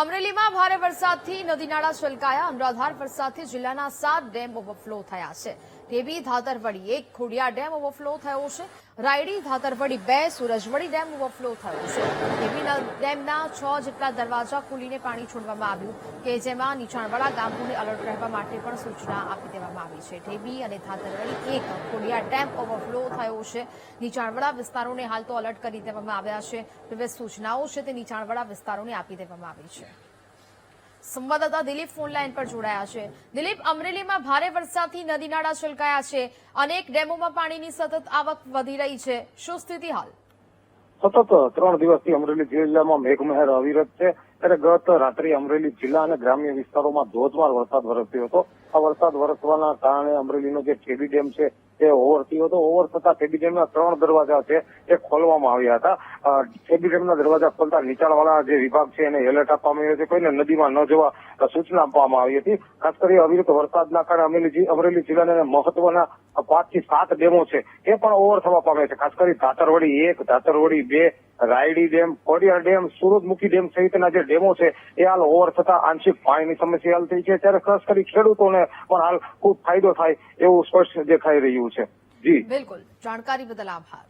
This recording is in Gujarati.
અમરેલીમાં ભારે વરસાદથી નદી નાળા છલકાયા। અનરાધાર વરસાદથી જિલ્લાના 7 ડેમ ઓવરફ્લો થયા છે। ઢેબી ધાતરવડી 1, ખોડિયાર ડેમ ઓવરફ્લો થયો છે। રાયડી ધાતરવડી 2, સુરજવડી ડેમ ઓવરફ્લો થયો છે। ઢેબી ડેમના 6 જેટલા દરવાજા ખોલીને પાણી છોડવામાં આવ્યું કે જેમાં નીચાણવાળા ગામોને એલર્ટ રહેવા માટે પણ સૂચના આપી દેવામાં આવી છે। ઢેબી અને ધાતરવડી 1, ખોડિયાર ડેમ ઓવરફ્લો થયો છે। નીચાણવાળા વિસ્તારોને હાલ તો એલર્ટ કરી દેવામાં આવ્યા છે। વિવિધ સૂચનાઓ છે તે નીચાણવાળા વિસ્તારોને આપી દેવામાં આવી છે। સંવાદદાતા દિલીપ ફોન લાઈન પર જોડાયા છે। દિલીપ, અમરેલીમાં ભારે વરસાદથી નદી નાળા છલકાયા છે। અનેક ડેમોમાં પાણીની સતત આવક વધી રહી છે। શું સ્થિતિ હાલ? સતત 3 દિવસથી અમરેલી જિલ્લામાં મેઘમહેર અવિરત છે। ત્યારે ગત રાત્રે અમરેલી જિલ્લા અને ગ્રામ્ય વિસ્તારોમાં ધોધમાર વરસાદ વરસ્યો હતો। આ વરસાદ વરસવાના કારણે અમરેલીનો જે ઢેબી ડેમ છે તે ઓવર થયો હતો। ઓવર થતા ઢેબી ડેમના 3 દરવાજા છે એ ખોલવામાં આવ્યા હતા। ઢેબી ડેમના દરવાજા ખોલતા નીચાણવાળા જે વિભાગ છે એને એલર્ટ આપવામાં આવ્યો છે। કોઈને નદીમાં ન જવા સૂચના આપવામાં આવી હતી। ખાસ કરી અવિરત વરસાદના કારણે અમરેલી જિલ્લાના મહત્વના 5 થી 7 ડેમો છે એ પણ ઓવર થવા પામ્યા છે। ખાસ કરી Dhatarwadi 1, Dhatarwadi 2, Raydi dam, Khodiyar dam, Surajmukhi dam સહિતના જે ડેમો છે એ હાલ ઓવર થતા આંશિક પાણીની સમસ્યા હાલ થઈ છે। ત્યારે ખાસ કરી ખેડૂતોને પણ હાલ ખૂબ ફાયદો થાય એવું સ્પષ્ટ દેખાઈ રહ્યું છે। જી બિલકુલ, જાણકારી બદલ આભાર।